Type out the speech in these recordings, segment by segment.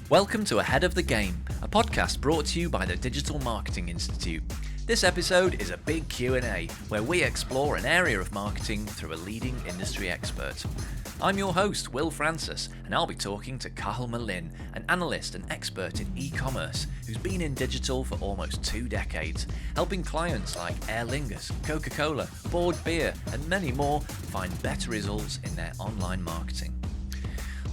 Welcome to Ahead of the Game, a podcast brought to you by the Digital Marketing Institute. This episode is a big Q&A where we explore an area of marketing through a leading industry expert. I'm your host, Will Francis, and I'll be talking to Cathal Melinn, an analyst and expert in e-commerce who's been in digital for almost 2 decades, helping clients like Aer Lingus, Coca-Cola, Board Beer, and many more find better results in their online marketing.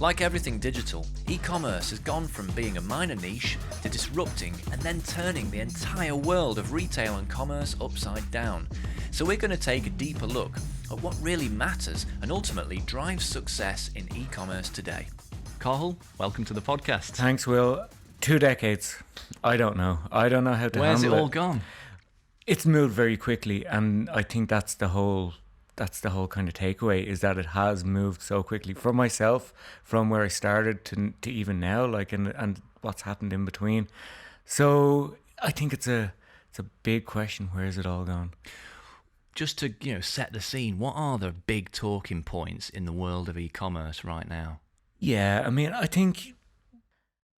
Like everything digital, e-commerce has gone from being a minor niche to disrupting and then turning the entire world of retail and commerce upside down. So we're going to take a deeper look at what really matters and ultimately drives success in e-commerce today. Cathal, welcome to the podcast. Thanks, Will. 2 decades. I don't know how to handle it. Where's it all gone? It's moved very quickly, and I think that's the whole kind of takeaway, is that it has moved so quickly. For myself, from where I started to even now, and what's happened in between. So I think it's a big question. Where has it all gone? Just to set the scene, what are the big talking points in the world of e-commerce right now? Yeah, I mean, I think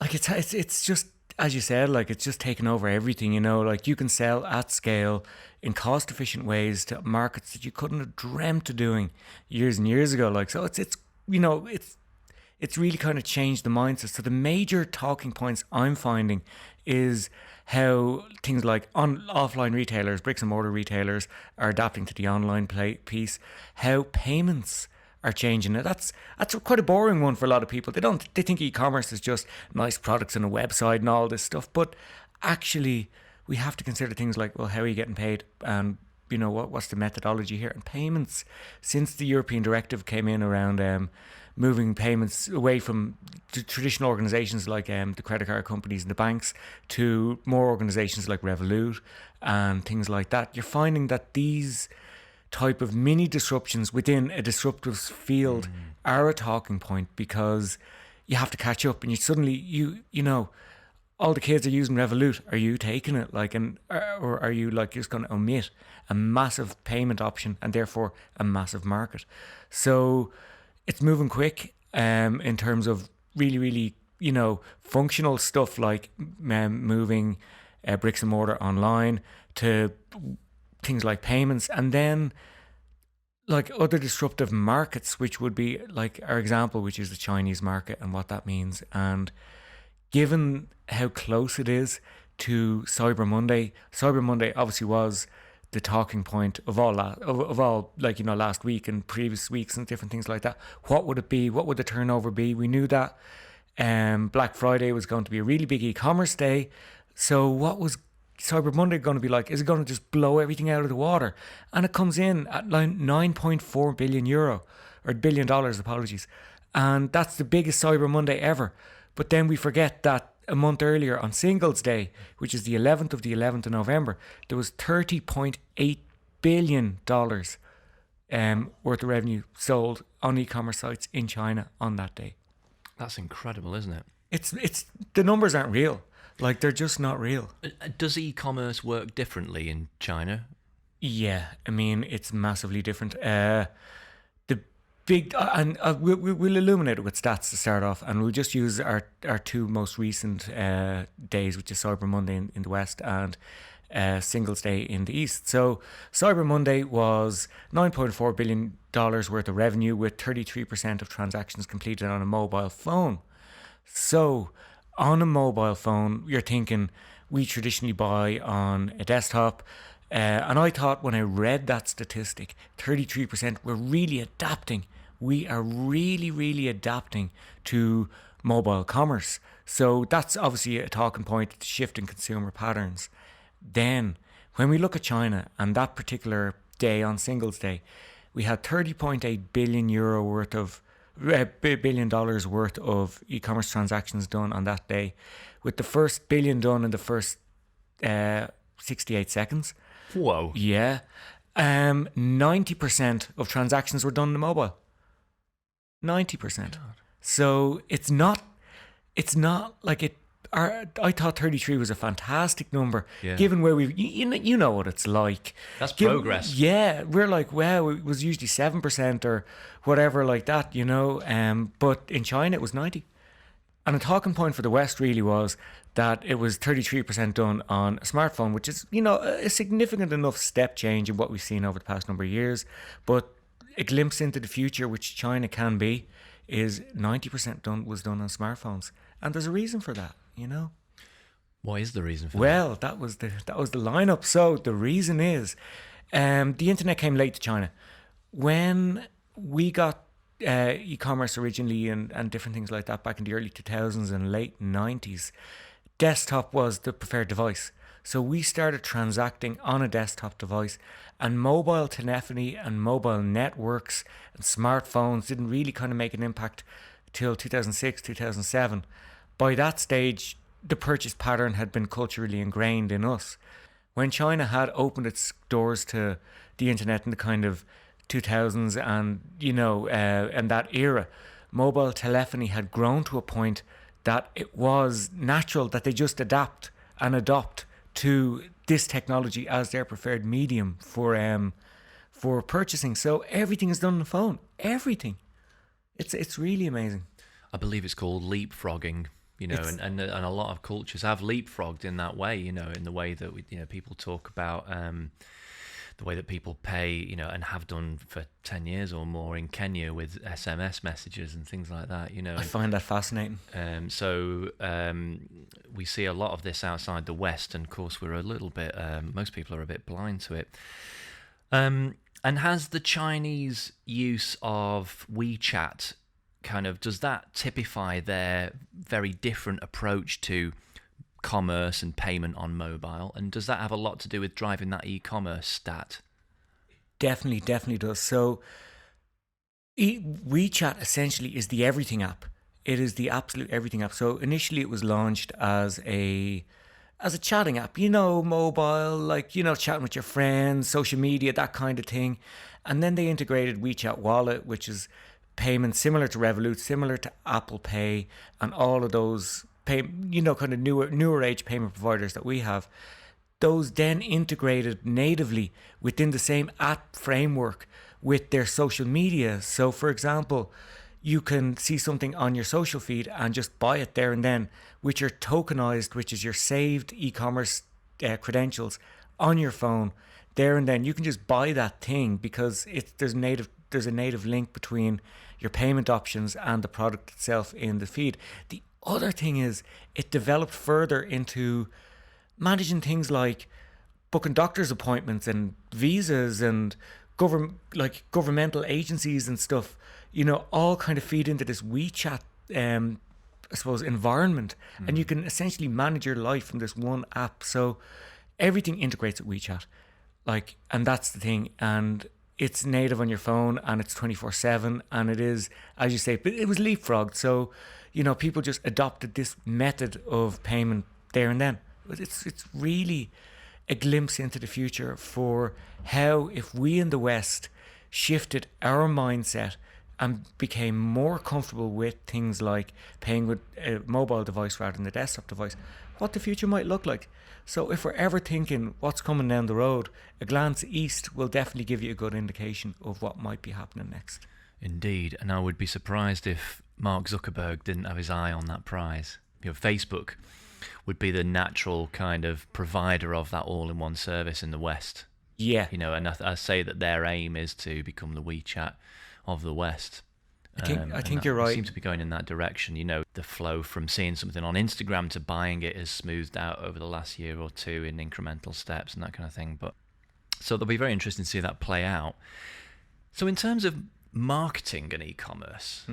it's just, as you said, it's just taken over everything. You can sell at scale in cost efficient ways to markets that you couldn't have dreamt of doing years and years ago. So it's really kind of changed the mindset. So the major talking points I'm finding is how things like offline retailers, bricks and mortar retailers, are adapting to the online piece. How payments are changing. Now that's quite a boring one for a lot of people. They think e-commerce is just nice products and a website and all this stuff. But actually, we have to consider things like, well, how are you getting paid? And what's the methodology here? And payments, since the European directive came in around moving payments away from traditional organizations like the credit card companies and the banks to more organizations like Revolut and things like that, you're finding that these type of mini disruptions within a disruptive field are a talking point, because you have to catch up, and you suddenly all the kids are using Revolut. Are you taking it or are you just going to omit a massive payment option and therefore a massive market? So it's moving quick in terms of really, really, functional stuff like moving bricks and mortar online to things like payments, and then other disruptive markets, which would be like our example, which is the Chinese market and what that means. And given how close it is to Cyber Monday obviously was the talking point of all last week and previous weeks and different things like that. What would it be? What would the turnover be? We knew that Black Friday was going to be a really big e-commerce day. So what was Cyber Monday going to be like? Is it going to just blow everything out of the water? And it comes in at 9.4 billion euro, or $1 billion, apologies. And that's the biggest Cyber Monday ever. But then we forget that a month earlier on Singles Day, which is the 11th of November, there was $30.8 billion worth of revenue sold on e-commerce sites in China on that day. That's incredible, isn't it? It's the numbers aren't real. They're just not real. Does e-commerce work differently in China? Yeah, I mean, it's massively different. The big, and we'll illuminate it with stats to start off, and we'll just use our 2 most recent days, which is Cyber Monday in the West and Singles Day in the East. So Cyber Monday was $9.4 billion worth of revenue, with 33% of transactions completed on a mobile phone. So on a mobile phone, you're thinking we traditionally buy on a desktop. And I thought, when I read that statistic, 33%, we're really adapting. We are really, really adapting to mobile commerce. So that's obviously a talking point, shift in consumer patterns. Then, when we look at China and that particular day on Singles Day, we had 30.8 billion euro worth of $1 billion worth of e-commerce transactions done on that day, with the first billion done in the first 68 seconds. Whoa. Yeah. 90% of transactions were done on the mobile. 90%. God. So it's not like it. I thought 33 was a fantastic number, given where we, you know what it's like. That's progress. Yeah, we're like, wow, it was usually 7% or whatever like that, But in China it was 90. And a talking point for the West really was that it was 33% done on a smartphone, which is, a significant enough step change in what we've seen over the past number of years. But a glimpse into the future, which China can be, is 90% was done on smartphones. And there's a reason for that, What is the reason for that? Well, that was the lineup. So the reason is the internet came late to China. When we got e-commerce originally and different things like that back in the early 2000s and late 90s, desktop was the preferred device. So we started transacting on a desktop device, and mobile telephony and mobile networks and smartphones didn't really kind of make an impact till 2006, 2007. By that stage, the purchase pattern had been culturally ingrained in us. When China had opened its doors to the internet in the kind of 2000s and, and that era, mobile telephony had grown to a point that it was natural that they just adapt and adopt to this technology as their preferred medium for purchasing. So everything is done on the phone. Everything. It's really amazing. I believe it's called leapfrogging. And a lot of cultures have leapfrogged in that way, in the way that people talk about the way that people pay, and have done for 10 years or more in Kenya with SMS messages and things like that, I find that fascinating. So we see a lot of this outside the West, and of course we're a little bit, most people are a bit blind to it. And has the Chinese use of WeChat does that typify their very different approach to commerce and payment on mobile? And does that have a lot to do with driving that e-commerce stat? Definitely does. So WeChat essentially is the everything app. It is the absolute everything app. So initially it was launched as a chatting app, mobile, like, chatting with your friends, social media, that kind of thing. And then they integrated WeChat Wallet, which is payments similar to Revolut, similar to Apple Pay, and all of those kind of newer age payment providers that we have. Those then integrated natively within the same app framework with their social media. So for example, you can see something on your social feed and just buy it there and then, which are tokenized, which is your saved e-commerce credentials on your phone there and then. You can just buy that thing because there's a native link between your payment options and the product itself in the feed. The other thing is it developed further into managing things like booking doctor's appointments and visas and governmental agencies and stuff, all kind of feed into this WeChat, I suppose, environment. And you can essentially manage your life from this one app. So everything integrates with WeChat, and that's the thing. And it's native on your phone and it's 24/7, and it is, as you say, but it was leapfrogged. So, people just adopted this method of payment there and then. But it's really a glimpse into the future for how, if we in the West shifted our mindset and became more comfortable with things like paying with a mobile device rather than a desktop device, what the future might look like. So if we're ever thinking what's coming down the road, a glance east will definitely give you a good indication of what might be happening next. Indeed, and I would be surprised if Mark Zuckerberg didn't have his eye on that prize. Facebook would be the natural kind of provider of that all-in-one service in the West. Yeah. And I say that their aim is to become the WeChat of the West. I think you're right. It seems to be going in that direction. The flow from seeing something on Instagram to buying it has smoothed out over the last year or two in incremental steps and that kind of thing. But so it'll be very interesting to see that play out. So in terms of marketing and e-commerce,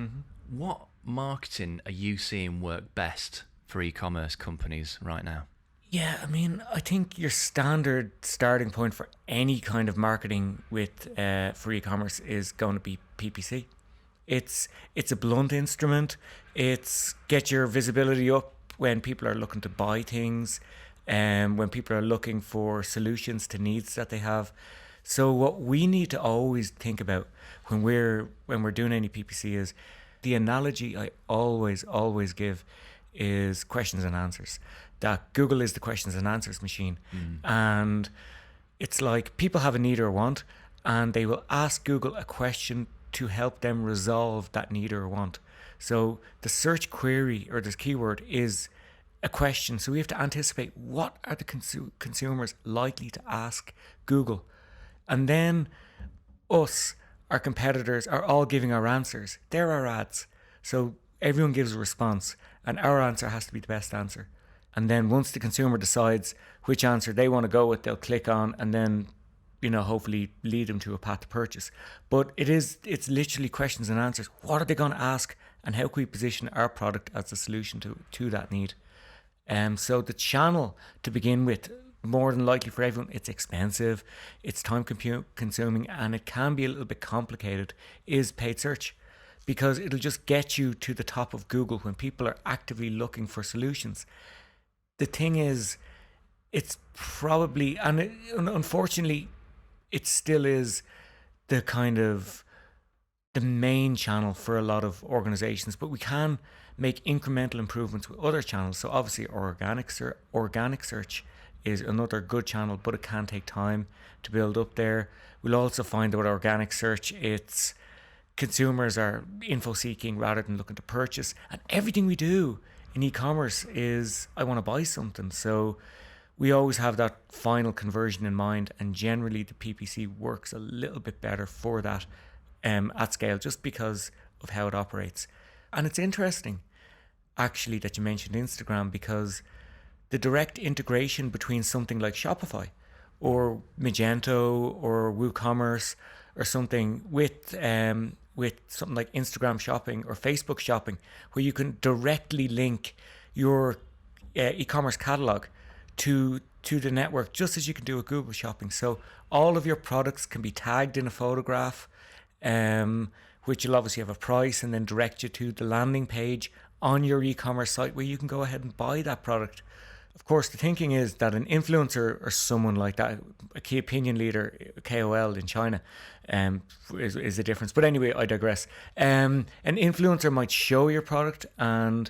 what marketing are you seeing work best for e-commerce companies right now? Yeah, I think your standard starting point for any kind of marketing for e-commerce is going to be PPC. It's a blunt instrument. It's get your visibility up when people are looking to buy things, and when people are looking for solutions to needs that they have. So what we need to always think about when we're doing any PPC is the analogy I always give is questions and answers. That Google is the questions and answers machine, and it's like people have a need or want, and they will ask Google a question to help them resolve that need or want. So the search query or this keyword is a question. So we have to anticipate what are the consumers likely to ask Google. And then us, our competitors, are all giving our answers. They're our ads. So everyone gives a response and our answer has to be the best answer. And then once the consumer decides which answer they want to go with, they'll click on and then, hopefully lead them to a path to purchase. But it's literally questions and answers. What are they going to ask and how can we position our product as a solution to that need? So the channel to begin with, more than likely for everyone, it's expensive, it's time consuming, and it can be a little bit complicated, is paid search. Because it'll just get you to the top of Google when people are actively looking for solutions. The thing is, it's probably, and unfortunately, it still is the kind of the main channel for a lot of organizations, but we can make incremental improvements with other channels. So obviously organic search is another good channel, but it can take time to build up there. We'll also find that with organic search, it's consumers are info seeking rather than looking to purchase. And everything we do in e-commerce is, I want to buy something. So we always have that final conversion in mind. And generally the PPC works a little bit better for that at scale, just because of how it operates. And it's interesting actually that you mentioned Instagram, because the direct integration between something like Shopify or Magento or WooCommerce or something with something like Instagram shopping or Facebook shopping, where you can directly link your e-commerce catalog to the network, just as you can do with Google Shopping. So all of your products can be tagged in a photograph, which will obviously have a price, and then direct you to the landing page on your e-commerce site where you can go ahead and buy that product. Of course, the thinking is that an influencer or someone like that, a key opinion leader, KOL in China, is the difference. But anyway, I digress. An influencer might show your product, and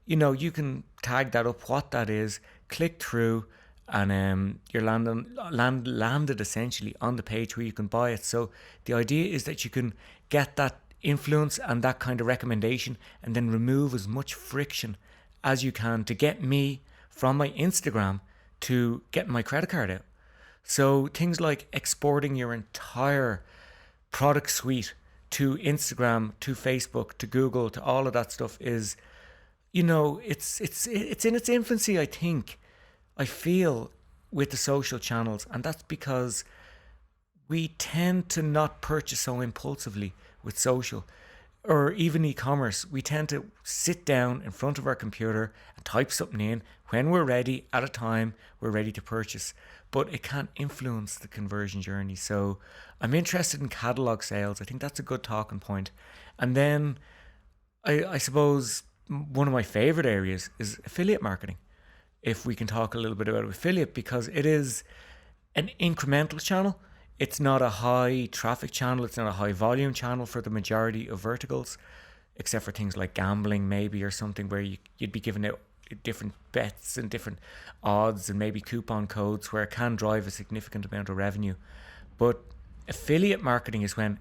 you can tag that up, what that is, click through, and you're landed essentially on the page where you can buy it. So the idea is that you can get that influence and that kind of recommendation, and then remove as much friction as you can to get me from my Instagram to getting my credit card out. So things like exporting your entire product suite to Instagram, to Facebook, to Google, to all of that stuff is, it's in its infancy, I think. I feel with the social channels, and that's because we tend to not purchase so impulsively with social. Or even e-commerce, we tend to sit down in front of our computer and type something in when we're ready, at a time we're ready to purchase. But it can influence the conversion journey. So I'm interested in catalog sales. I think that's a good talking point. And then I suppose one of my favorite areas is affiliate marketing. If we can talk a little bit about affiliate, because it is an incremental channel. It's not a high traffic channel. It's not a high volume channel for the majority of verticals, except for things like gambling maybe, or something where you'd be giving out different bets and different odds and maybe coupon codes, where it can drive a significant amount of revenue. But affiliate marketing is when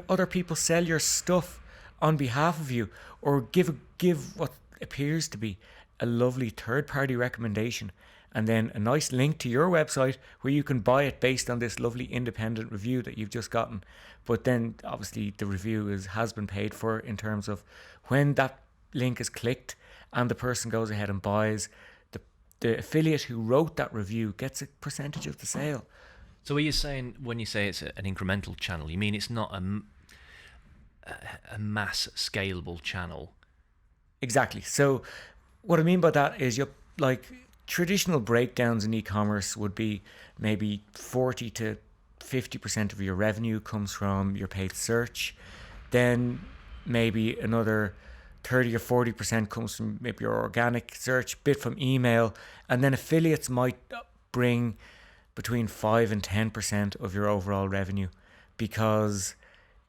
other people sell your stuff on behalf of you, or give what appears to be a lovely third-party recommendation, and then a nice link to your website where you can buy it based on this lovely independent review that you've just gotten. But then obviously the review has been paid for, in terms of when that link is clicked and the person goes ahead and buys, the affiliate who wrote that review gets a percentage of the sale. So are you saying, when you say it's an incremental channel, you mean it's not a mass scalable channel? Exactly. So what I mean by that is, traditional breakdowns in e-commerce would be maybe 40 to 50% of your revenue comes from your paid search. Then maybe another 30 or 40% comes from maybe your organic search, bit from email. And then affiliates might bring between 5 and 10% of your overall revenue, because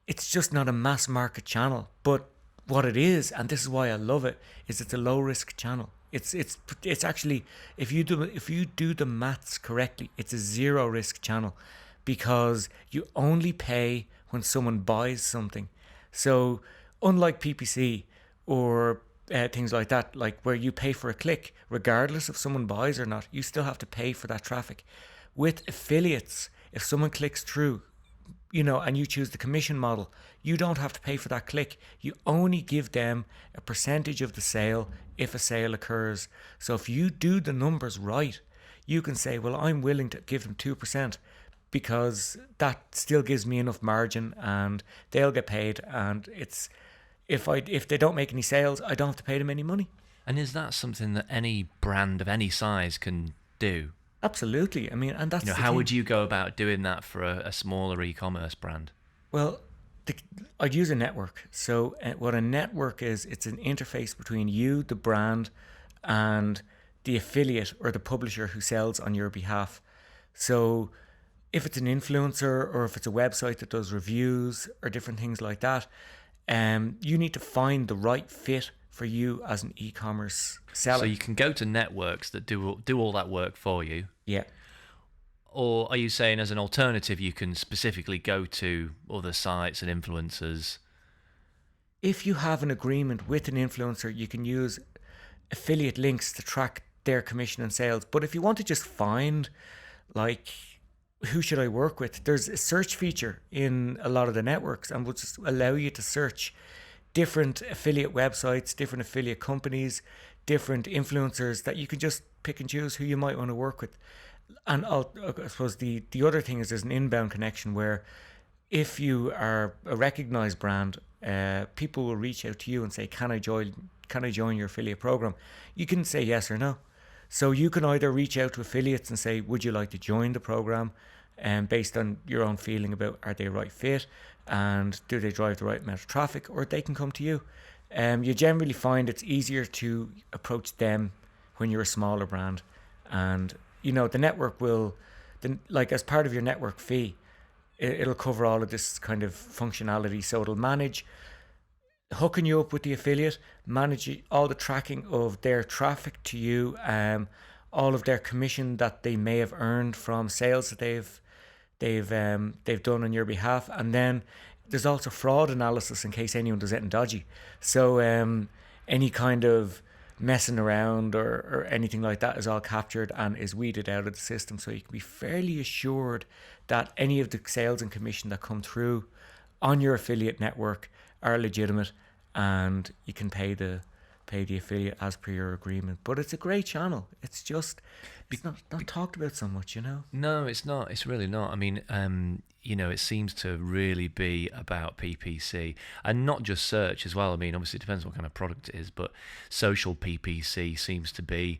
it's just not a mass market channel. But what it is, and this is why I love it, is it's a low risk channel. It's actually, if you do the maths correctly, it's a zero risk channel, because you only pay when someone buys something. So unlike PPC, or things like that, like where you pay for a click, regardless if someone buys or not, you still have to pay for that traffic. With affiliates, if someone clicks through, and you choose the commission model, you don't have to pay for that click. You only give them a percentage of the sale if a sale occurs. So if you do the numbers right, you can say, well, I'm willing to give them 2% because that still gives me enough margin and they'll get paid. And it's if they don't make any sales, I don't have to pay them any money. And is that something that any brand of any size can do? Absolutely. I mean, and that's how would you go about doing that for a smaller e-commerce brand? Well, I'd use a network. So what a network is, it's an interface between you, the brand, and the affiliate or the publisher who sells on your behalf. So if it's an influencer or if it's a website that does reviews or different things like that, you need to find the right fit for you as an e-commerce seller. So you can go to networks that do all that work for you. Yeah. Or are you saying as an alternative you can specifically go to other sites and influencers? If you have an agreement with an influencer, you can use affiliate links to track their commission and sales. But if you want to just find, like, who should I work with, there's a search feature in a lot of the networks and will just allow you to search different affiliate websites, different affiliate companies, different influencers that you can just pick and choose who you might want to work with. And I suppose the other thing is there's an inbound connection where if you are a recognized brand, people will reach out to you and say, can I join your affiliate program? You can say yes or no. So you can either reach out to affiliates and say, would you like to join the program? Based on your own feeling about are they a right fit and do they drive the right amount of traffic, or they can come to you. You generally find it's easier to approach them when you're a smaller brand, and the network will, as part of your network fee, it'll cover all of this kind of functionality. So it'll manage hooking you up with the affiliate, manage all the tracking of their traffic to you, all of their commission that they may have earned from sales that they've done on your behalf, and then there's also fraud analysis in case anyone does anything dodgy. So any kind of messing around or anything like that is all captured and is weeded out of the system, so you can be fairly assured that any of the sales and commission that come through on your affiliate network are legitimate, and you can pay the affiliate as per your agreement. But it's a great channel. It's just it's not talked about so much, No, it's not. It's really not. I mean, it seems to really be about PPC and not just search as well. I mean, obviously it depends what kind of product it is, but social PPC seems to be,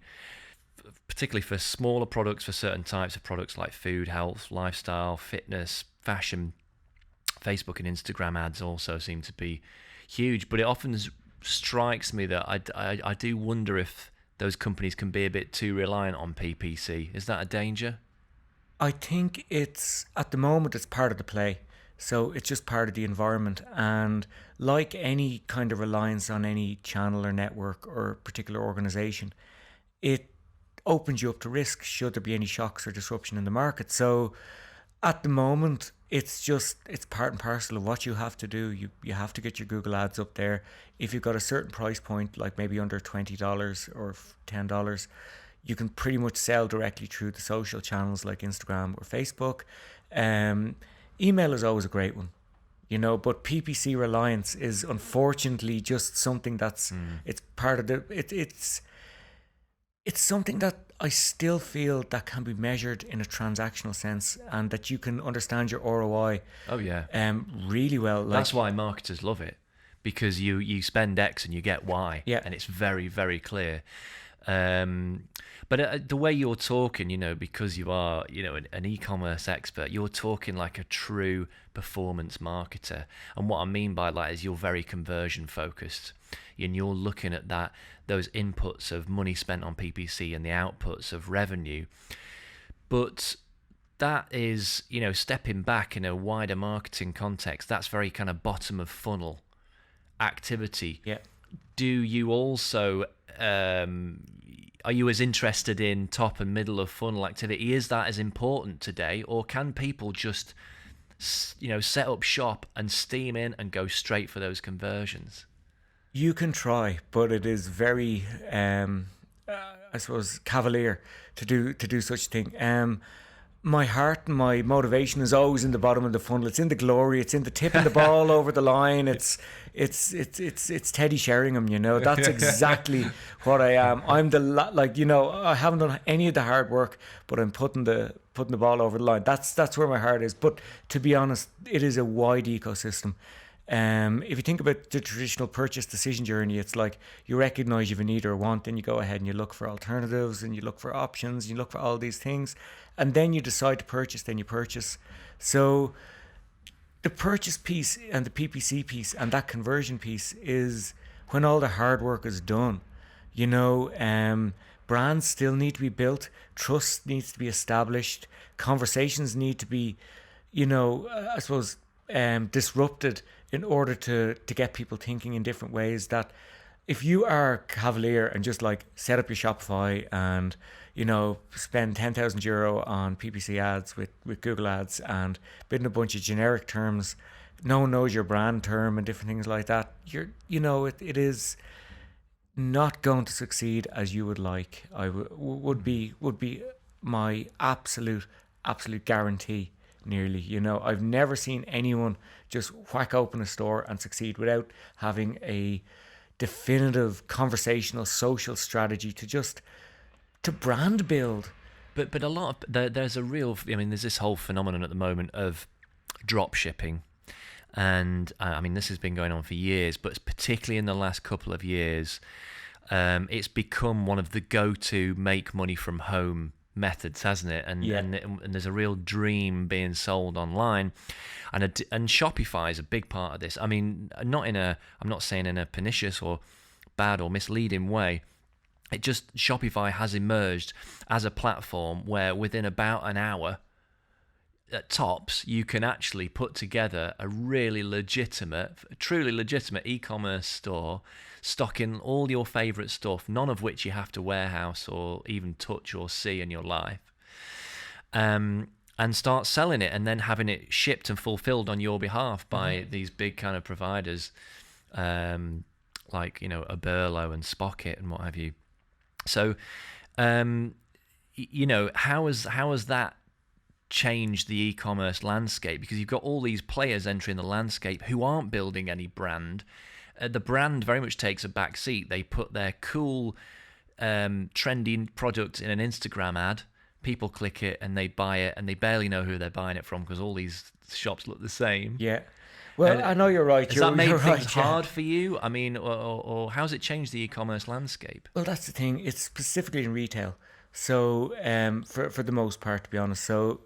particularly for smaller products, for certain types of products like food, health, lifestyle, fitness, fashion. Facebook and Instagram ads also seem to be huge, but it often strikes me that I do wonder if those companies can be a bit too reliant on PPC. Is that a danger? I think it's, at the moment, it's part of the play. So it's just part of the environment. And like any kind of reliance on any channel or network or particular organization, it opens you up to risk should there be any shocks or disruption in the market. So at the moment, it's part and parcel of what you have to do. You have to get your Google ads up there. If you've got a certain price point, like maybe under $20 or $10, you can pretty much sell directly through the social channels like Instagram or Facebook. Email is always a great one, but PPC reliance is unfortunately just something that's it's part of the it's something that I still feel that can be measured in a transactional sense, and that you can understand your ROI. Oh yeah. Really well. That's why marketers love it, because you spend X and you get Y. Yeah. And it's very, very clear. But the way you're talking, because you are, an e-commerce expert, you're talking like a true performance marketer. And what I mean by that is you're very conversion focused, and you're looking at those inputs of money spent on PPC and the outputs of revenue. But that is, stepping back in a wider marketing context, that's very kind of bottom of funnel activity. Yeah. Do you also are you as interested in top and middle of funnel activity? Is that as important today, or can people just set up shop and steam in and go straight for those conversions? You can try, but it is very, I suppose, cavalier to do such a thing. My heart and my motivation is always in the bottom of the funnel. It's in the glory. It's in the tipping the ball over the line. It's Teddy Sheringham. That's exactly what I am. I'm I haven't done any of the hard work, but I'm putting the ball over the line. That's where my heart is. But to be honest, it is a wide ecosystem. If you think about the traditional purchase decision journey, it's like you recognize you have a need or a want, then you go ahead and you look for alternatives and you look for options, and you look for all these things, and then you decide to purchase, then you purchase. So the purchase piece and the PPC piece and that conversion piece is when all the hard work is done. Brands still need to be built, trust needs to be established, conversations need to be, I suppose, disrupted in order to get people thinking in different ways. That if you are cavalier and just like set up your Shopify and spend €10,000 on PPC ads with Google ads and bidding a bunch of generic terms, no one knows your brand term and different things like that, it is not going to succeed as you would like. Would be my absolute guarantee. Nearly, I've never seen anyone just whack open a store and succeed without having a definitive conversational social strategy to brand build. But a lot of there's a real, there's this whole phenomenon at the moment of drop shipping, and this has been going on for years, but particularly in the last couple of years, it's become one of the go-to make money from home methods, hasn't it? And there's a real dream being sold online, and Shopify is a big part of this. I'm not saying in a pernicious or bad or misleading way. Shopify has emerged as a platform where within about an hour at tops, you can actually put together a truly legitimate e-commerce store, stocking all your favourite stuff, none of which you have to warehouse or even touch or see in your life, and start selling it and then having it shipped and fulfilled on your behalf by these big kind of providers, like Aberlo and Spocket and what have you. So, how has that change the e-commerce landscape? Because you've got all these players entering the landscape who aren't building any brand. The brand very much takes a back seat. They put their cool, trendy product in an Instagram ad. People click it and they buy it, and they barely know who they're buying it from because all these shops look the same. Yeah. Well, I know you're right. Has that made things hard for you? Or how's it changed the e-commerce landscape? Well, that's the thing. It's specifically in retail. So, for the most part, to be honest. So,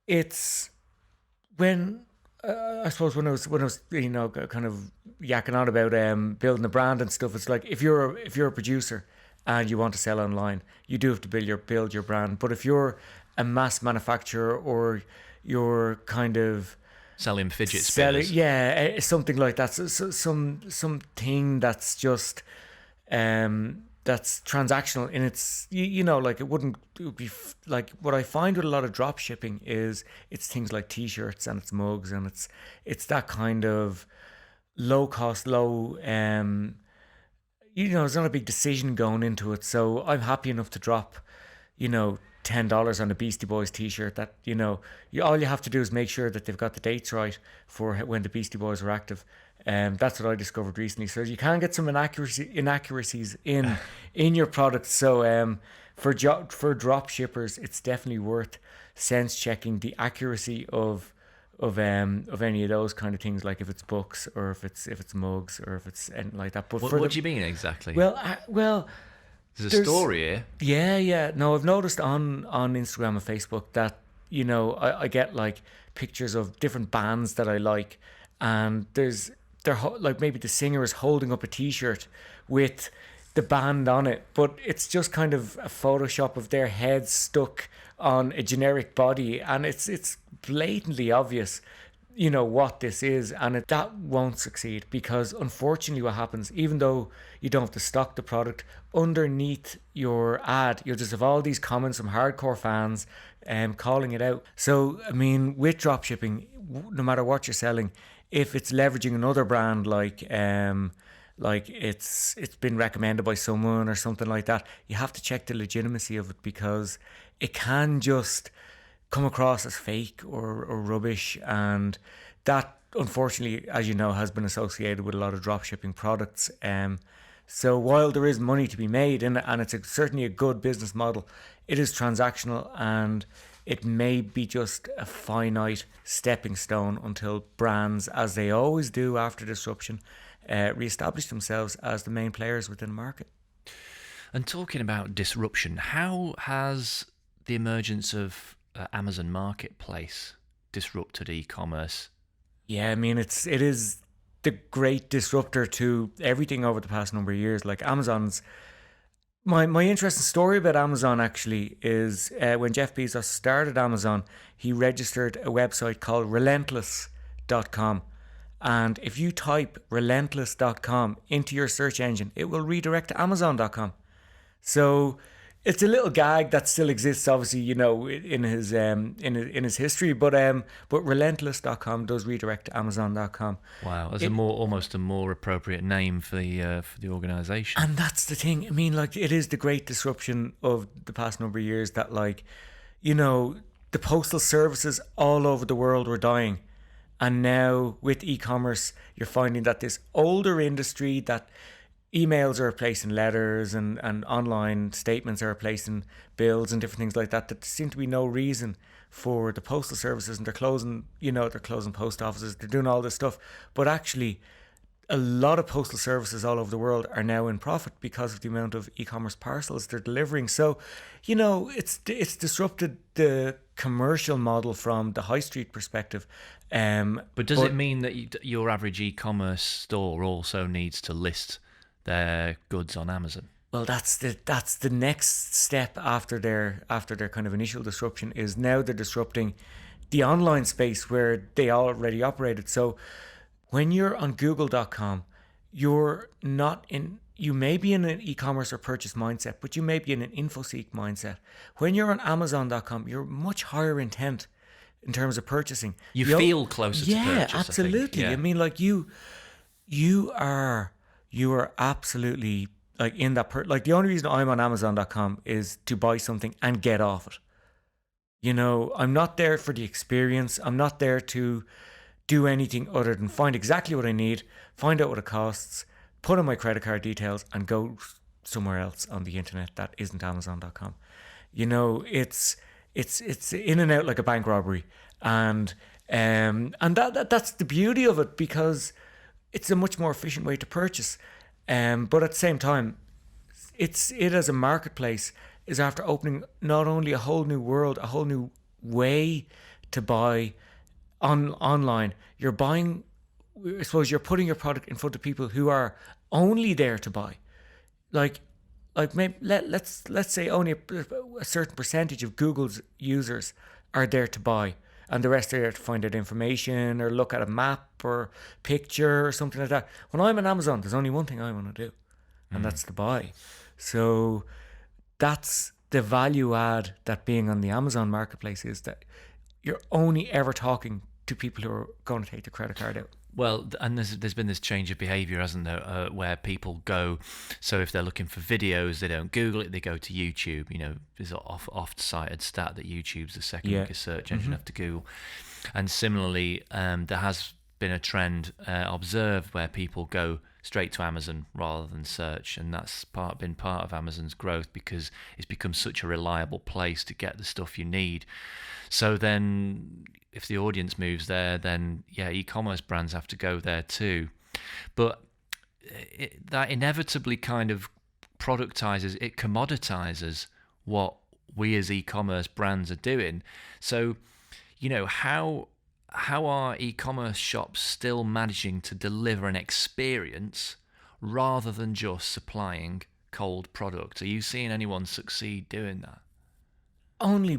it's when I suppose when I was kind of yakking on about building a brand and stuff. It's like if you're a producer and you want to sell online, you do have to build your brand. But if you're a mass manufacturer or you're kind of selling fidget spinners, something like that, so something that's just that's transactional in its, like it would be like what I find with a lot of drop shipping is it's things like t-shirts and it's mugs and it's that kind of low cost, there's not a big decision going into it. So I'm happy enough to drop, $10 on a Beastie Boys t-shirt that, all you have to do is make sure that they've got the dates right for when the Beastie Boys were active. That's what I discovered recently. So you can get some inaccuracies in your product. So for drop shippers, it's definitely worth sense checking the accuracy of any of those kind of things, like if it's books or if it's mugs or if it's anything like that. But what do you mean exactly? Well, there's a story here. Yeah. No, I've noticed on Instagram and Facebook that I get like pictures of different bands that I like, and they're like maybe the singer is holding up a t-shirt with the band on it, but it's just kind of a Photoshop of their head stuck on a generic body, and it's blatantly obvious what this is, and that won't succeed, because unfortunately what happens, even though you don't have to stock the product, underneath your ad you'll just have all these comments from hardcore fans calling it out. So with dropshipping, no matter what you're selling, if it's leveraging another brand like like it's been recommended by someone or something like that, you have to check the legitimacy of it, because it can just come across as fake or rubbish. And that, unfortunately, as you know, has been associated with a lot of drop shipping products. So while there is money to be made in it, and it's certainly a good business model, it is transactional, and it may be just a finite stepping stone until brands, as they always do after disruption, re-establish themselves as the main players within the market. And talking about disruption, how has the emergence of Amazon Marketplace disrupted e-commerce? Yeah, I mean, it is the great disruptor to everything over the past number of years. Like Amazon's, my interesting story about Amazon actually is when Jeff Bezos started Amazon, he registered a website called relentless.com. And if you type relentless.com into your search engine, it will redirect to amazon.com. So it's a little gag that still exists, obviously, in his history. But relentless.com does redirect to amazon.com. Wow, that's almost a more appropriate name for the organization. And that's the thing. I mean, like, it is the great disruption of the past number of years that, like, the postal services all over the world were dying. And now with e-commerce, you're finding that this older industry, that emails are replacing letters, and online statements are replacing bills and different things like that, there seem to be no reason for the postal services, and they're closing post offices, they're doing all this stuff. But actually, a lot of postal services all over the world are now in profit because of the amount of e-commerce parcels they're delivering. So, it's disrupted the commercial model from the high street perspective. But does it mean that your average e-commerce store also needs to list their goods on Amazon? Well, that's the next step after their kind of initial disruption, is now they're disrupting the online space where they already operated. So when you're on google.com, you may be in an e-commerce or purchase mindset, but you may be in an infoseek mindset. When you're on amazon.com, you're much higher intent in terms of purchasing. You feel closer to purchase. Yeah, absolutely. I mean, like, you are absolutely, like, in that like, the only reason I'm on amazon.com is to buy something and get off it. I'm not there for the experience. I'm not there to do anything other than find exactly what I need, find out what it costs, put in my credit card details, and go somewhere else on the internet that isn't amazon.com. It's in and out like a bank robbery, and that's the beauty of it, because it's a much more efficient way to purchase. But at the same time, it as a marketplace is after opening not only a whole new world, a whole new way to buy online. You're buying, I suppose, you're putting your product in front of people who are only there to buy. Like maybe let's say only a certain percentage of Google's users are there to buy, and the rest are there to find out information or look at a map or picture or something like that. When I'm on Amazon, there's only one thing I want to do, and that's to buy. So that's the value add that being on the Amazon marketplace is, that you're only ever talking to people who are going to take the credit card out. Well, and there's been this change of behaviour, hasn't there, where people go, so if they're looking for videos, they don't Google it, they go to YouTube. There's an oft-cited stat that YouTube's the second biggest search engine after Google. And similarly, there has been a trend observed where people go straight to Amazon rather than search, and that's been part of Amazon's growth, because it's become such a reliable place to get the stuff you need. So then, if the audience moves there, then e-commerce brands have to go there too. But that inevitably kind of commoditizes what we as e-commerce brands are doing. So, how are e-commerce shops still managing to deliver an experience rather than just supplying cold product? Are you seeing anyone succeed doing that? Only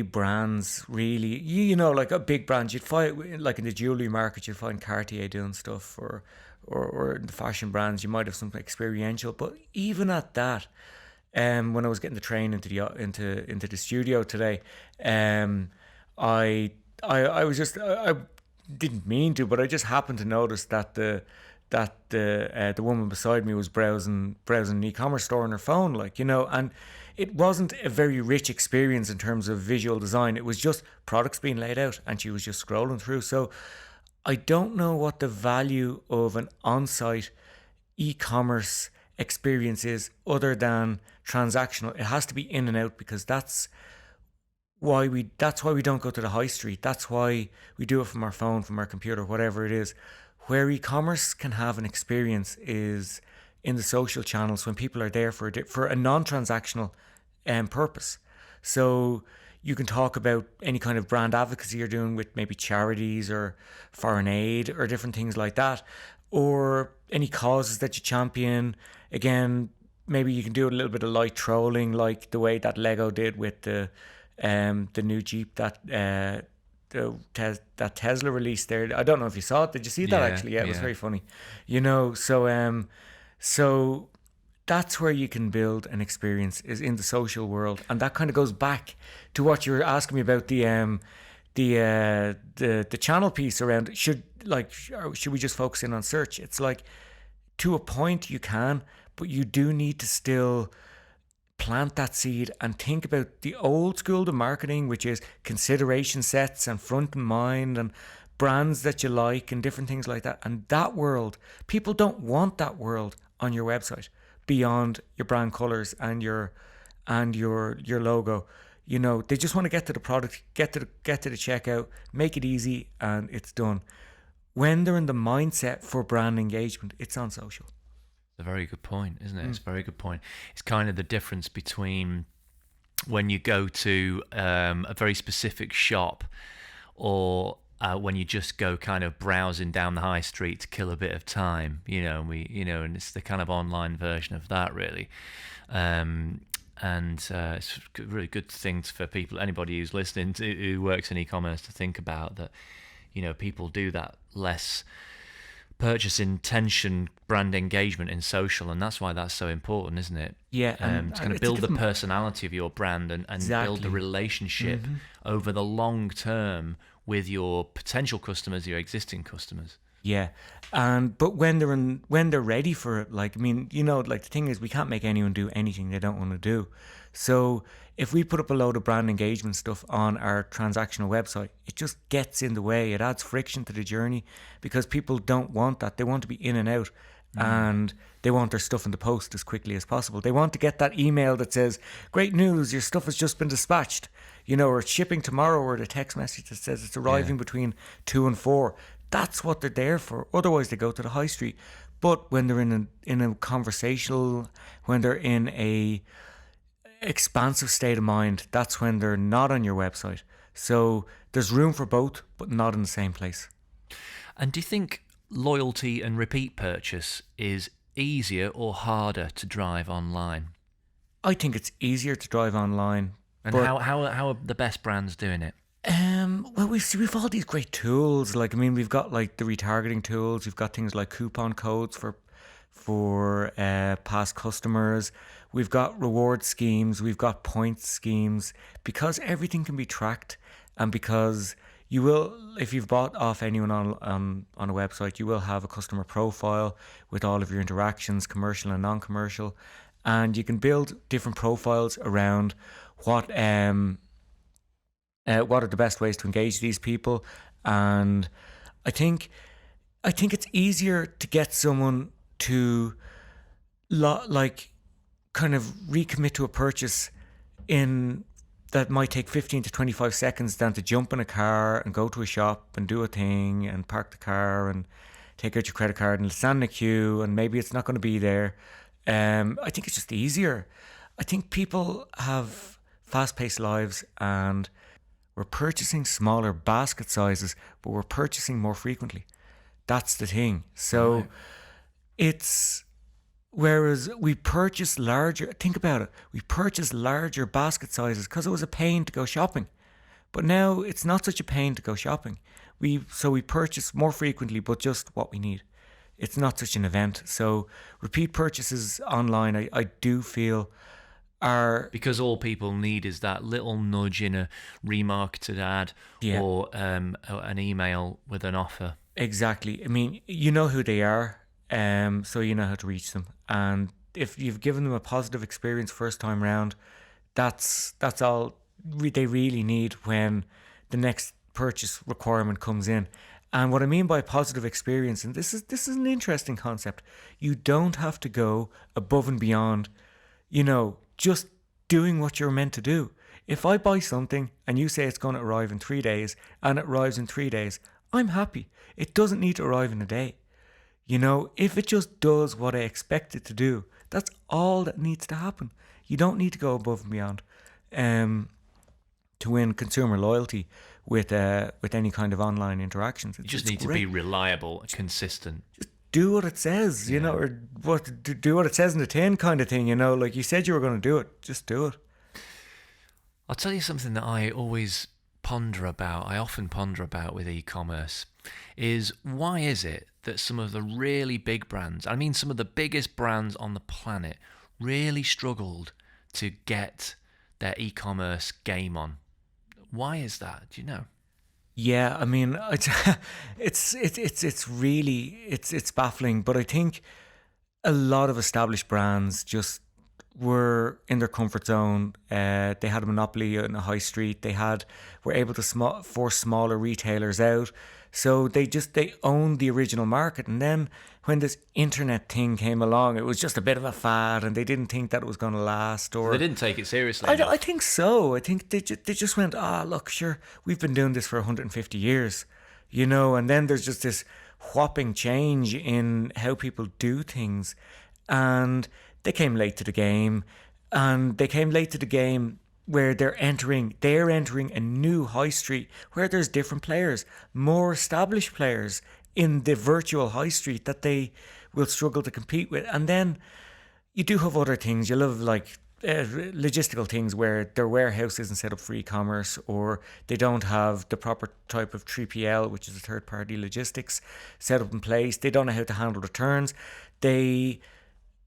brands, really. Like a big brand, you'd find, like in the jewelry market, you'd find Cartier doing stuff, or in the fashion brands, you might have something experiential. But even at that, when I was getting the train into the studio today, I was just, I didn't mean to, but I just happened to notice that the the woman beside me was browsing an e-commerce store on her phone, and it wasn't a very rich experience in terms of visual design. It was just products being laid out, and she was just scrolling through. So I don't know what the value of an on-site e-commerce experience is other than transactional. It has to be in and out, because that's why we don't go to the high street. That's why we do it from our phone, from our computer, whatever it is. Where e-commerce can have an experience is in the social channels, when people are there for a non-transactional purpose. So you can talk about any kind of brand advocacy you're doing with maybe charities or foreign aid or different things like that, or any causes that you champion. Again, maybe you can do a little bit of light trolling, like the way that Lego did with the new Jeep that Tesla released there. I don't know if you saw it. Did you see that? Actually, yeah, it was very funny. So that's where you can build an experience, is in the social world, and that kind of goes back to what you were asking me about the channel piece around. Should we just focus in on search? It's like, to a point you can, but you do need to still plant that seed and think about the old school of marketing, which is consideration sets and front in mind and brands that you like and different things like that. And that world, people don't want that world on your website beyond your brand colors and your logo. They just want to get to the product, get to the checkout, make it easy, and it's done. When they're in the mindset for brand engagement, it's on social. A very good point, isn't it? It's a very good point. It's kind of the difference between when you go to a very specific shop, or when you just go kind of browsing down the high street to kill a bit of time, and it's the kind of online version of that, really. It's a really good thing for people, anybody who's listening who works in e-commerce, to think about that. People do that less purchase intention brand engagement in social, and that's why that's so important, isn't it? Yeah. It's going to build the personality of your brand and exactly. build the relationship over the long term with your potential customers, your existing customers. Yeah. But when they're ready for it, the thing is, we can't make anyone do anything they don't want to do. So if we put up a load of brand engagement stuff on our transactional website, it just gets in the way. It adds friction to the journey, because people don't want that. They want to be in and out, and they want their stuff in the post as quickly as possible. They want to get that email that says, "Great news, your stuff has just been dispatched," or it's shipping tomorrow, or the text message that says it's arriving between 2 and 4. That's what they're there for. Otherwise, they go to the high street. But when they're in a conversational, when they're in a expansive state of mind, that's when they're not on your website. So there's room for both, but not in the same place. And do you think loyalty and repeat purchase is easier or harder to drive online? I think it's easier to drive online. And how are the best brands doing it? Well, we've all these great tools. We've got the retargeting tools. We've got things like coupon codes for past customers. We've got reward schemes. We've got points schemes. Because everything can be tracked, and because you will, if you've bought off anyone on a website, you will have a customer profile with all of your interactions, commercial and non-commercial, and you can build different profiles around what are the best ways to engage these people. And I think it's easier to get someone to kind of recommit to a purchase in that might take 15 to 25 seconds than to jump in a car and go to a shop and do a thing and park the car and take out your credit card and stand in a queue, and maybe it's not going to be there. I think it's just easier. I think people have fast-paced lives, and we're purchasing smaller basket sizes, but we're purchasing more frequently. That's the thing. So it's, whereas we purchase larger, think about it, we purchase larger basket sizes because it was a pain to go shopping. But now it's not such a pain to go shopping. We purchase more frequently, but just what we need. It's not such an event. So repeat purchases online, I do feel, are, because all people need is that little nudge in a remarketed ad or an email with an offer. Exactly. I mean, you know who they are. so you know how to reach them. And if you've given them a positive experience first time round, that's all they really need when the next purchase requirement comes in. And what I mean by positive experience, and this is an interesting concept, you don't have to go above and beyond, just doing what you're meant to do. If I buy something and you say it's going to arrive in 3 days and it arrives in 3 days, I'm happy. It doesn't need to arrive in a day. If it just does what I expect it to do, that's all that needs to happen. You don't need to go above and beyond to win consumer loyalty with any kind of online interactions. You just need to be reliable, consistent. Just do what it says, or do what it says in the tin kind of thing, like you said you were going to do it, just do it. I'll tell you something that I often ponder about with e-commerce is why is it that some of the really big brands, I mean some of the biggest brands on the planet, really struggled to get their e-commerce game on? Why is that? Do you know? Yeah, I mean, it's baffling, but I think a lot of established brands just were in their comfort zone. They had a monopoly in the high street. They were able to force smaller retailers out. So they owned the original market. And then when this internet thing came along, it was just a bit of a fad, and they didn't think that it was going to last. Or they didn't take it seriously. I think so. I think they just went, look, sure, we've been doing this for 150 years, and then there's just this whopping change in how people do things. And they came late to the game, where they're entering a new high street where there's different players, more established players in the virtual high street that they will struggle to compete with. And then you do have other things. You'll have logistical things where their warehouse isn't set up for e-commerce, or they don't have the proper type of 3PL, which is a third-party logistics, set up in place. They don't know how to handle returns. They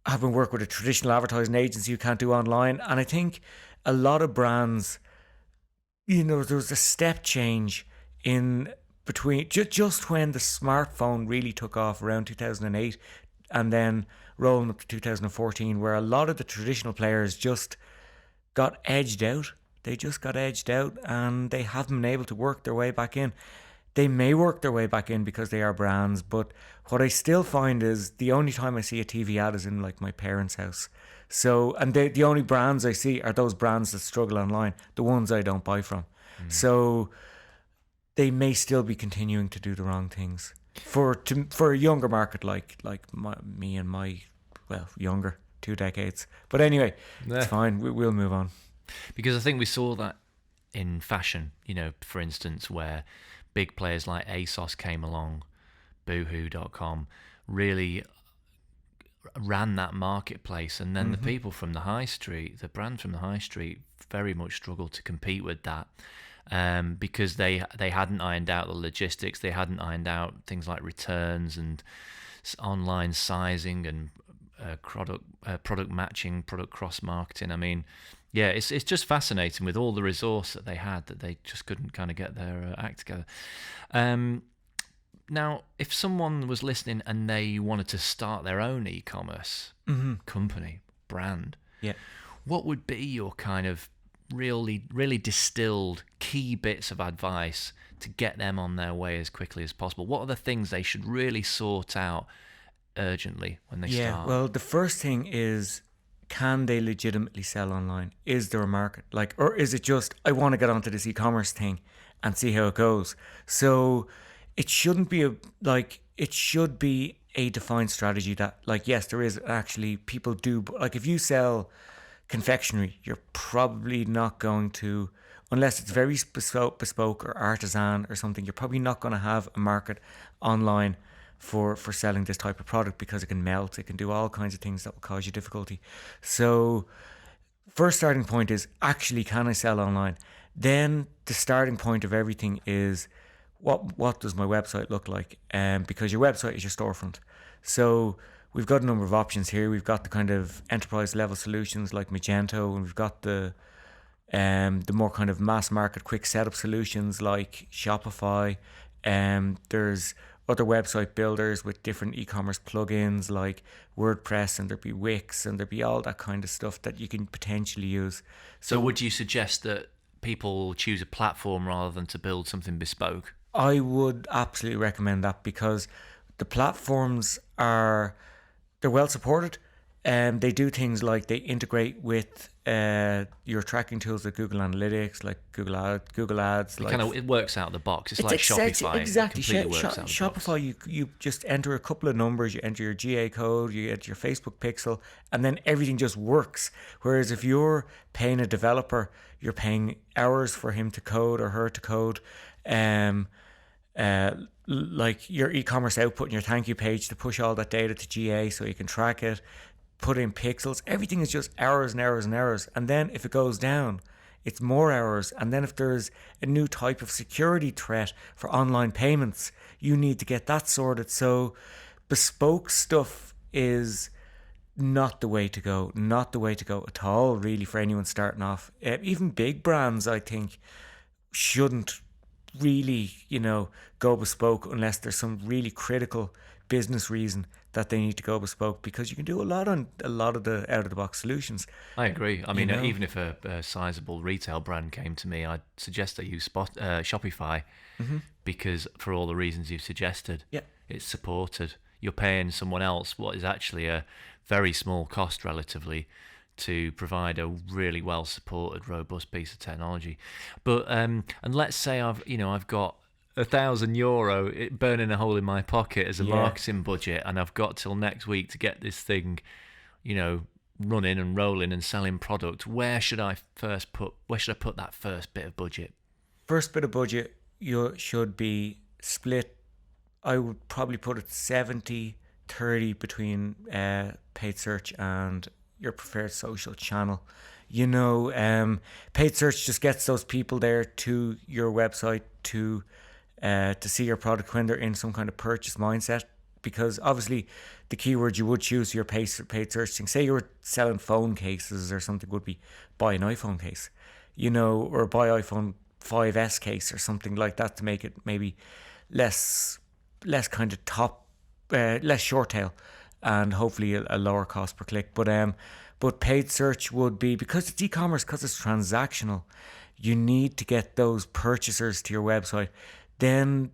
haven't worked with a traditional advertising agency who can't do online. And I think a lot of brands, there was a step change in between just when the smartphone really took off around 2008 and then rolling up to 2014, where a lot of the traditional players just got edged out. They just got edged out, and they haven't been able to work their way back in. They may work their way back in because they are brands, but what I still find is the only time I see a TV ad is in my parents' house. So, and the only brands I see are those brands that struggle online, the ones I don't buy from. So they may still be continuing to do the wrong things for a younger market like me and my younger 2 decades. But anyway, it's fine. We'll move on. Because I think we saw that in fashion, for instance, where big players like ASOS came along, Boohoo.com, really ran that marketplace, and then the people from the high street, the brands from the high street, very much struggled to compete with that, because they hadn't ironed out the logistics, they hadn't ironed out things like returns and online sizing and product matching, product cross marketing. I mean, yeah, it's just fascinating with all the resource that they had that they just couldn't kind of get their act together. Now, if someone was listening and they wanted to start their own e-commerce company, brand, what would be your kind of really distilled key bits of advice to get them on their way as quickly as possible? What are the things they should really sort out urgently when they start? Yeah, well, the first thing is, can they legitimately sell online? Is there a market? Or is it just, I want to get onto this e-commerce thing and see how it goes? So it shouldn't be it should be a defined strategy that, yes, there is actually, people do, if you sell confectionery, you're probably not going to, unless it's very bespoke or artisan or something, you're probably not going to have a market online for selling this type of product, because it can melt, it can do all kinds of things that will cause you difficulty. So first starting point is, actually, can I sell online? Then the starting point of everything is, what does my website look like? Because your website is your storefront. So we've got a number of options here. We've got the kind of enterprise level solutions like Magento, and we've got the more kind of mass market quick setup solutions like Shopify. There's other website builders with different e-commerce plugins like WordPress, and there'd be Wix, and there'd be all that kind of stuff that you can potentially use. So would you suggest that people choose a platform rather than to build something bespoke? I would absolutely recommend that, because the platforms they're well supported. They do things like they integrate with your tracking tools like Google Analytics, like Google Ads. It works out of the box. It's like Shopify. Exactly. It completely works out of the box. Shopify, you just enter a couple of numbers, you enter your GA code, you enter your Facebook pixel, and then everything just works. Whereas if you're paying a developer, you're paying hours for him to code or her to code. Like your e-commerce output and your thank you page to push all that data to GA so you can track it, put in pixels. Everything is just hours and hours and hours. And then if it goes down, it's more hours. And then if there's a new type of security threat for online payments, you need to get that sorted. So bespoke stuff is not the way to go. Not the way to go at all, really, for anyone starting off. Even big brands, I think, shouldn't really, go bespoke unless there's some really critical business reason that they need to go bespoke, because you can do a lot on a lot of the out of the box solutions. I agree. I mean, even if a sizable retail brand came to me, I'd suggest they use Shopify, because for all the reasons you've suggested, it's supported. You're paying someone else what is actually a very small cost relatively to provide a really well supported, robust piece of technology. But and let's say I've got €1,000 burning a hole in my pocket as a marketing budget, and I've got till next week to get this thing, running and rolling and selling product. Where should I put that first bit of budget? First bit of budget, you should be split. I would probably put it 70-30 between paid search and your preferred social channel. Paid search just gets those people there to your website to see your product when they're in some kind of purchase mindset, because obviously the keyword you would choose your paid search thing, say you were selling phone cases or something, would be buy an iPhone case, or buy iPhone 5S case or something like that, to make it maybe less kind of less short tail, and hopefully a lower cost per click. But paid search would be, because it's e-commerce, because it's transactional, you need to get those purchasers to your website. Then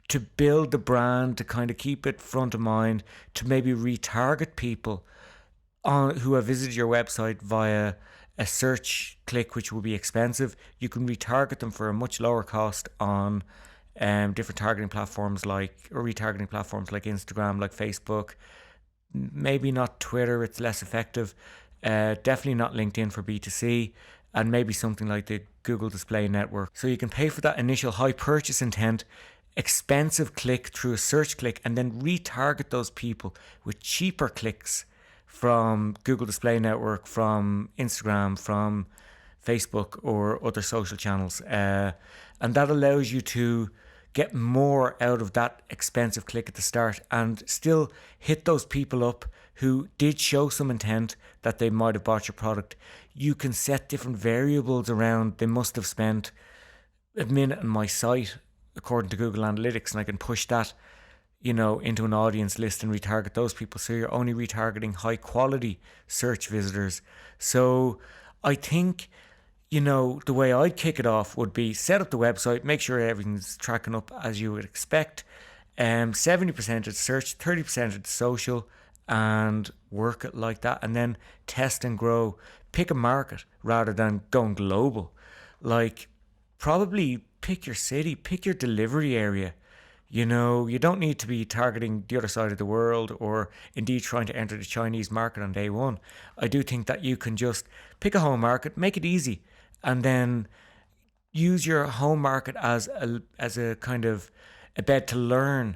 to build the brand, to kind of keep it front of mind, to maybe retarget people who have visited your website via a search click, which will be expensive. You can retarget them for a much lower cost on different targeting platforms or retargeting platforms like Instagram, like Facebook. Maybe not Twitter, it's less effective. Definitely not LinkedIn for B2C, and maybe something like the Google Display Network. So you can pay for that initial high purchase intent, expensive click through a search click, and then retarget those people with cheaper clicks from Google Display Network, from Instagram, from Facebook, or other social channels. And that allows you to get more out of that expensive click at the start, and still hit those people up who did show some intent that they might have bought your product. You can set different variables around. They must have spent a minute on my site according to Google Analytics, and I can push that, into an audience list and retarget those people. So you're only retargeting high quality search visitors. So I think, the way I'd kick it off would be set up the website, make sure everything's tracking up as you would expect. 70% is search, 30% is social, and work it like that. And then test and grow. Pick a market rather than going global. Like, probably pick your city, pick your delivery area. You don't need to be targeting the other side of the world, or indeed trying to enter the Chinese market on day one. I do think that you can just pick a home market, make it easy, and then use your home market as a kind of a bed to learn,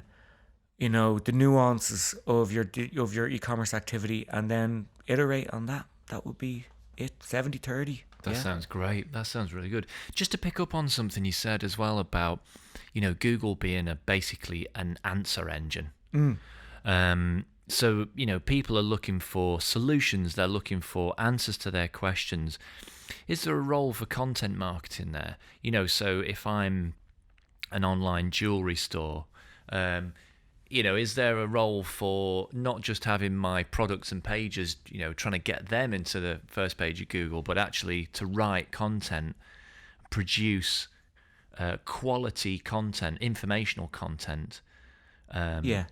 the nuances of your e-commerce activity, and then iterate on that. That would be it, 70-30. That sounds great. That sounds really good. Just to pick up on something you said as well about, Google being basically an answer engine. So, people are looking for solutions. They're looking for answers to their questions. Is there a role for content marketing there? So if I'm an online jewelry store, is there a role for not just having my products and pages, trying to get them into the first page of Google, but actually to write content, produce quality content, informational content? Yeah.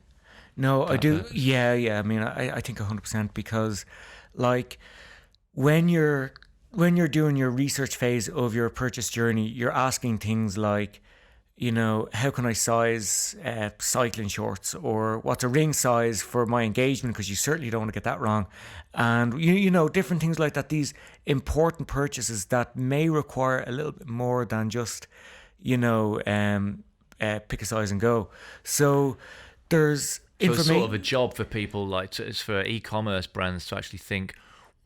No, I do. purpose? Yeah. I mean, I think 100%, because like when you're doing your research phase of your purchase journey, you're asking things like, how can I size cycling shorts, or what's a ring size for my engagement, because you certainly don't want to get that wrong. And different things like that, these important purchases that may require a little bit more than just pick a size and go. So there's So it's information. sort of a job for people, it's for e-commerce brands to actually think,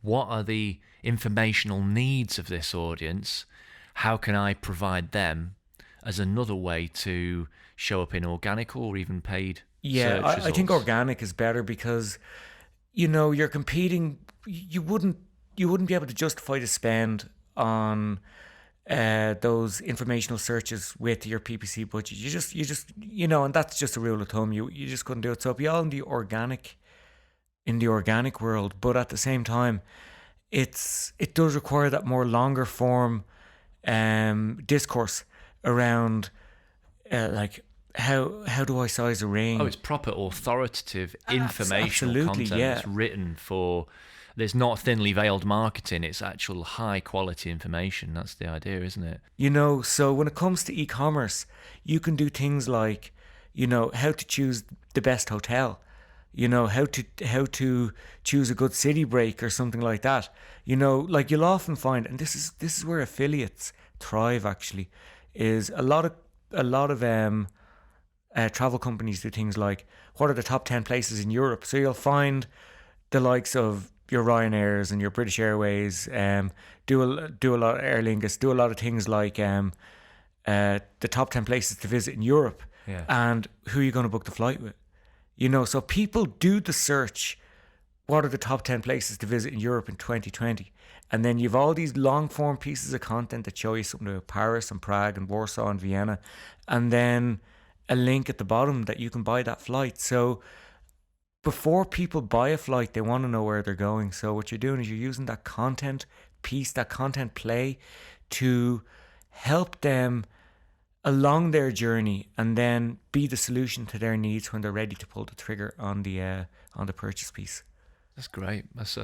what are the informational needs of this audience? How can I provide them as another way to show up in organic or even paid Yeah, search I think results? organic is better, because you're competing. You wouldn't be able to justify the spend on those informational searches with your PPC budget. You just and that's just a rule of thumb. You just couldn't do it. So be all in the organic world, but at the same time, it does require that more longer form discourse around like how do I size a ring? Oh, it's proper authoritative informational absolutely, content yeah. that's written for. There's not thinly veiled marketing. It's actual high quality information. That's the idea, isn't it? So when it comes to e-commerce, you can do things like, how to choose the best hotel, how to choose a good city break or something like that. Like you'll often find, and this is where affiliates thrive actually, is a lot of travel companies do things like, what are the top 10 places in Europe? So you'll find the likes of your Ryanairs and your British Airways do a lot of Aer Lingus, do a lot of things like the top 10 places to visit in Europe, Yeah. and who are you going to book the flight with? So people do the search, what are the top 10 places to visit in Europe in 2020? And then you've all these long form pieces of content that show you something about Paris and Prague and Warsaw and Vienna, and then a link at the bottom that you can buy that flight. So before people buy a flight, they want to know where they're going. So what you're doing is you're using that content piece, that content play, to help them along their journey, and then be the solution to their needs when they're ready to pull the trigger on the purchase piece. That's great. That's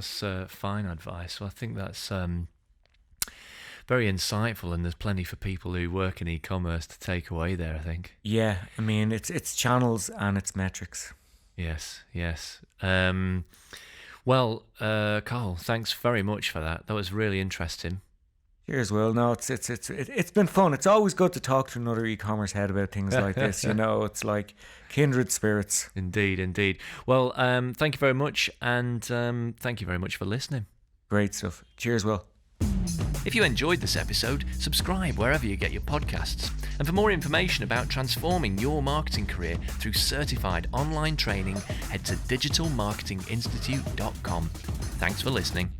fine advice. So I think that's very insightful, and there's plenty for people who work in e-commerce to take away there, I think. Yeah, I mean, it's channels and it's metrics. Yes. Carl, thanks very much for that. That was really interesting. Cheers, Will. No, it's been fun. It's always good to talk to another e-commerce head about things like this. It's like kindred spirits. Indeed. Well, thank you very much, and thank you very much for listening. Great stuff. Cheers, Will. If you enjoyed this episode, subscribe wherever you get your podcasts. And for more information about transforming your marketing career through certified online training, head to digitalmarketinginstitute.com. Thanks for listening.